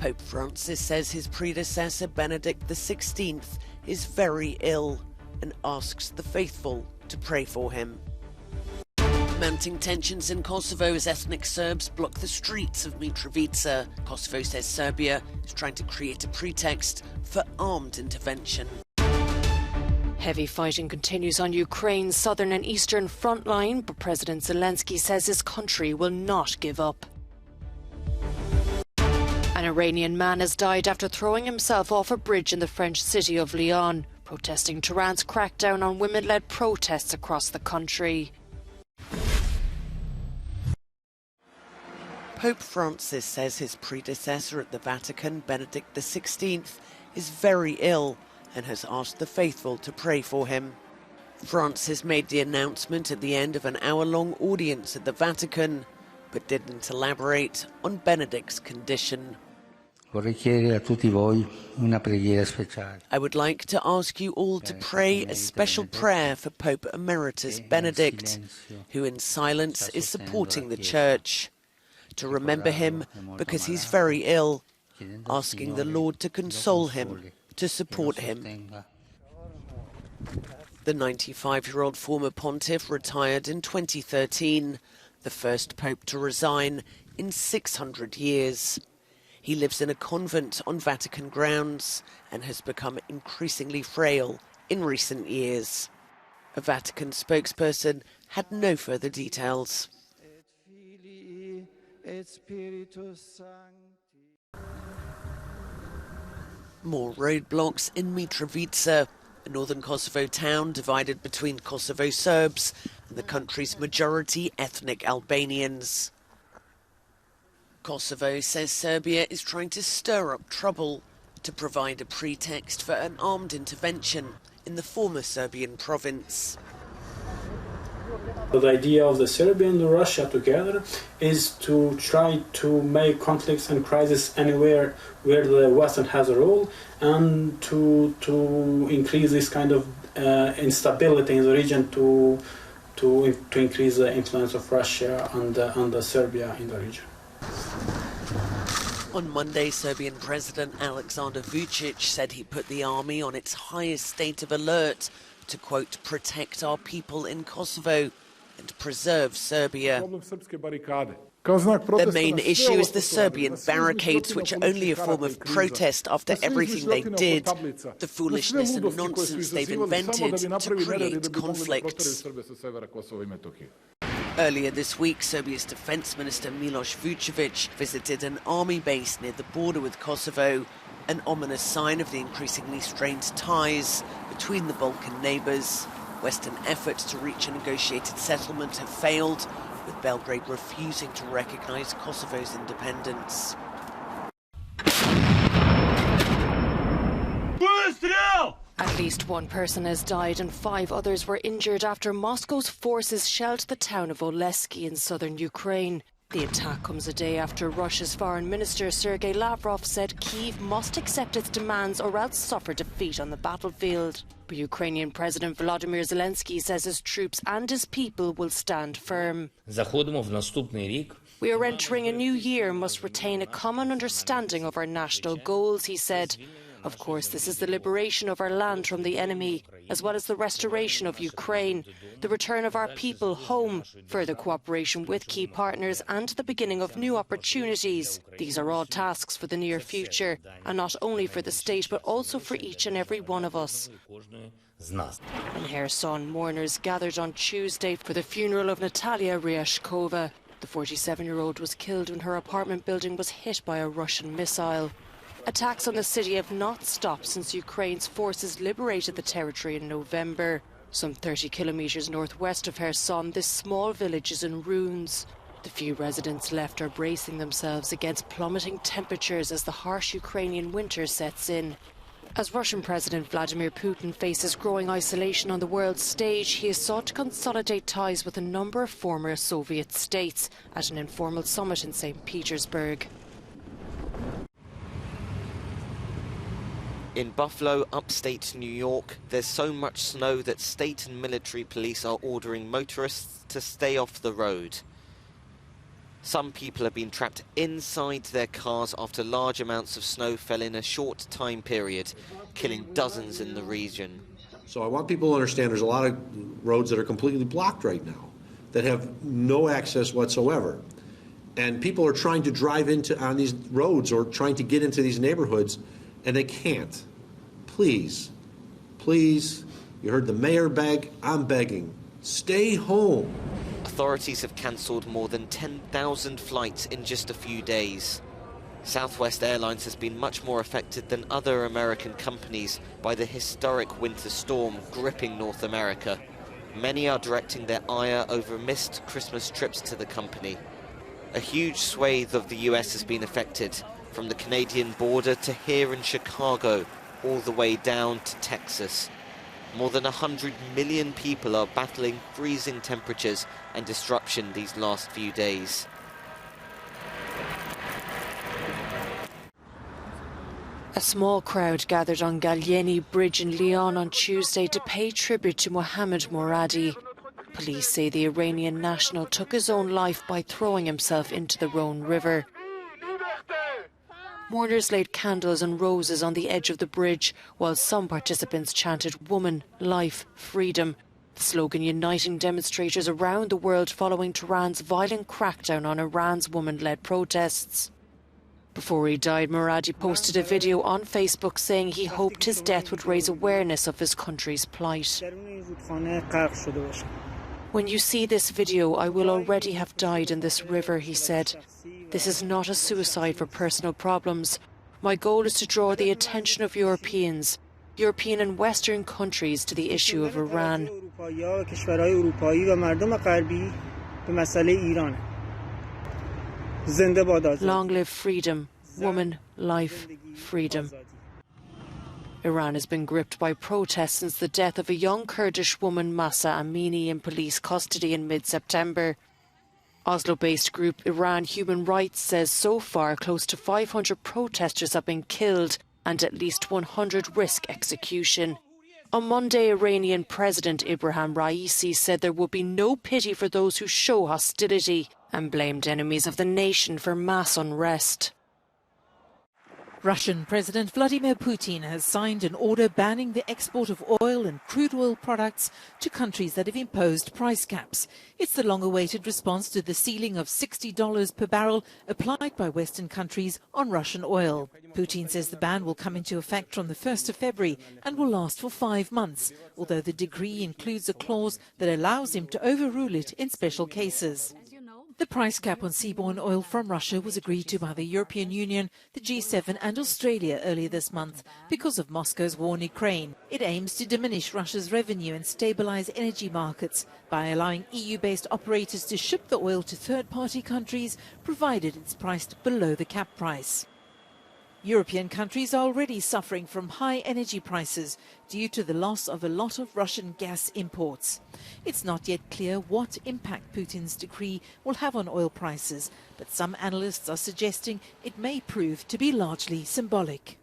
Pope Francis says his predecessor Benedict XVI is very ill and asks the faithful to pray for him. Mounting tensions in Kosovo as ethnic Serbs block the streets of Mitrovica. Kosovo says Serbia is trying to create a pretext for armed intervention. Heavy fighting continues on Ukraine's southern and eastern front line, but President Zelensky says his country will not give up. An Iranian man has died after throwing himself off a bridge in the French city of Lyon, protesting Tehran's crackdown on women-led protests across the country. Pope Francis says his predecessor at the Vatican, Benedict XVI, is very ill and has asked the faithful to pray for him. Francis made the announcement at the end of an hour-long audience at the Vatican, but didn't elaborate on Benedict's condition. I would like to ask you all to pray a special prayer for Pope Emeritus Benedict, who in silence is supporting the Church, to remember him because he's very ill, asking the Lord to console him, to support him. The 95-year-old former pontiff retired in 2013, the first pope to resign in 600 years. He lives in a convent on Vatican grounds and has become increasingly frail in recent years. A Vatican spokesperson had no further details. More roadblocks in Mitrovica, a northern Kosovo town divided between Kosovo Serbs and the country's majority ethnic Albanians. Kosovo says Serbia is trying to stir up trouble to provide a pretext for an armed intervention in the former Serbian province. The idea of the Serbia and Russia together is to try to make conflicts and crises anywhere where the Western has a role, and to increase this kind of instability in the region, to increase the influence of Russia and Serbia in the region. On Monday, Serbian President Alexander Vučić said he put the army on its highest state of alert to, quote, protect our people in Kosovo and preserve Serbia. The main issue is the Serbian barricades, which are only a form of protest after everything they did, the foolishness and nonsense they've invented to create conflicts. Earlier this week, Serbia's Defence Minister Miloš Vučević visited an army base near the border with Kosovo, an ominous sign of the increasingly strained ties between the Balkan neighbours. Western efforts to reach a negotiated settlement have failed, with Belgrade refusing to recognise Kosovo's independence. At least one person has died and 5 others were injured after Moscow's forces shelled the town of Oleski in southern Ukraine. The attack comes a day after Russia's Foreign Minister Sergei Lavrov said Kyiv must accept its demands or else suffer defeat on the battlefield. But Ukrainian President Volodymyr Zelensky says his troops and his people will stand firm. We are entering a new year and must retain a common understanding of our national goals, he said. Of course, this is the liberation of our land from the enemy, as well as the restoration of Ukraine, the return of our people home, further cooperation with key partners and the beginning of new opportunities. These are all tasks for the near future, and not only for the state, but also for each and every one of us. In Kherson, mourners gathered on Tuesday for the funeral of Natalia Ryashkova. The 47-year-old was killed when her apartment building was hit by a Russian missile. Attacks on the city have not stopped since Ukraine's forces liberated the territory in November. Some 30 kilometres northwest of Kherson, this small village is in ruins. The few residents left are bracing themselves against plummeting temperatures as the harsh Ukrainian winter sets in. As Russian President Vladimir Putin faces growing isolation on the world stage, he has sought to consolidate ties with a number of former Soviet states at an informal summit in St. Petersburg. In Buffalo, upstate New York, there's so much snow that state and military police are ordering motorists to stay off the road. Some people have been trapped inside their cars after large amounts of snow fell in a short time period, killing dozens in the region. So I want people to understand there's a lot of roads that are completely blocked right now that have no access whatsoever. And people are trying to drive on these roads or trying to get into these neighborhoods, and they can't. Please, please, you heard the mayor beg, I'm begging, stay home. Authorities have cancelled more than 10,000 flights in just a few days. Southwest Airlines has been much more affected than other American companies by the historic winter storm gripping North America. Many are directing their ire over missed Christmas trips to the company. A huge swathe of the US has been affected, from the Canadian border to here in Chicago, all the way down to Texas. More than 100 million people are battling freezing temperatures and disruption these last few days. A small crowd gathered on Gallieni Bridge in Lyon on Tuesday to pay tribute to Mohammed Moradi. Police say the Iranian national took his own life by throwing himself into the Rhone River. Mourners laid candles and roses on the edge of the bridge, while some participants chanted "Woman, Life, Freedom," the slogan uniting demonstrators around the world following Tehran's violent crackdown on Iran's woman-led protests. Before he died, Moradi posted a video on Facebook saying he hoped his death would raise awareness of his country's plight. "When you see this video, I will already have died in this river," he said. "This is not a suicide for personal problems. My goal is to draw the attention of European and Western countries to the issue of Iran." Long live freedom, woman, life, freedom. Iran has been gripped by protests since the death of a young Kurdish woman, Mahsa Amini, in police custody in mid-September. Oslo-based group Iran Human Rights says so far close to 500 protesters have been killed and at least 100 risk execution. On Monday, Iranian President Ibrahim Raisi said there would be no pity for those who show hostility and blamed enemies of the nation for mass unrest. Russian President Vladimir Putin has signed an order banning the export of oil and crude oil products to countries that have imposed price caps. It's the long-awaited response to the ceiling of $60 per barrel applied by Western countries on Russian oil. Putin says the ban will come into effect from the 1st of February and will last for 5 months, although the decree includes a clause that allows him to overrule it in special cases. The price cap on seaborne oil from Russia was agreed to by the European Union, the G7 and Australia earlier this month because of Moscow's war in Ukraine. It aims to diminish Russia's revenue and stabilize energy markets by allowing EU-based operators to ship the oil to third-party countries, provided it's priced below the cap price. European countries are already suffering from high energy prices due to the loss of a lot of Russian gas imports. It's not yet clear what impact Putin's decree will have on oil prices, but some analysts are suggesting it may prove to be largely symbolic.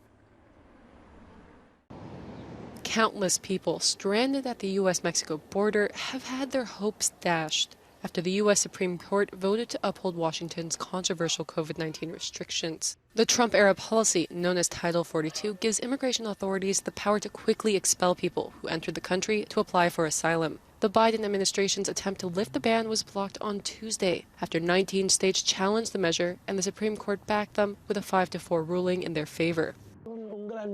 Countless people stranded at the U.S.-Mexico border have had their hopes dashed after the U.S. Supreme Court voted to uphold Washington's controversial COVID-19 restrictions. The Trump-era policy, known as Title 42, gives immigration authorities the power to quickly expel people who entered the country to apply for asylum. The Biden administration's attempt to lift the ban was blocked on Tuesday after 19 states challenged the measure and the Supreme Court backed them with a 5-4 ruling in their favor. I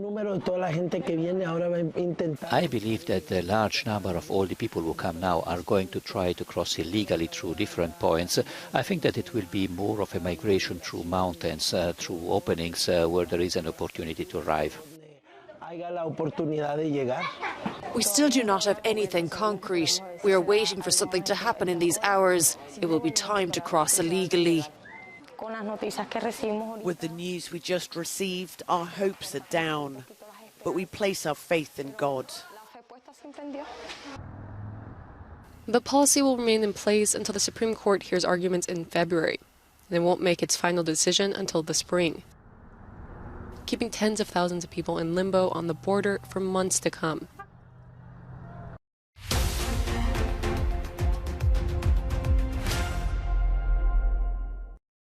believe that the large number of all the people who come now are going to try to cross illegally through different points. I think that it will be more of a migration through mountains, through openings where there is an opportunity to arrive. We still do not have anything concrete. We are waiting for something to happen in these hours. It will be time to cross illegally. With the news we just received, our hopes are down, but we place our faith in God. The policy will remain in place until the Supreme Court hears arguments in February, and it won't make its final decision until the spring, keeping tens of thousands of people in limbo on the border for months to come.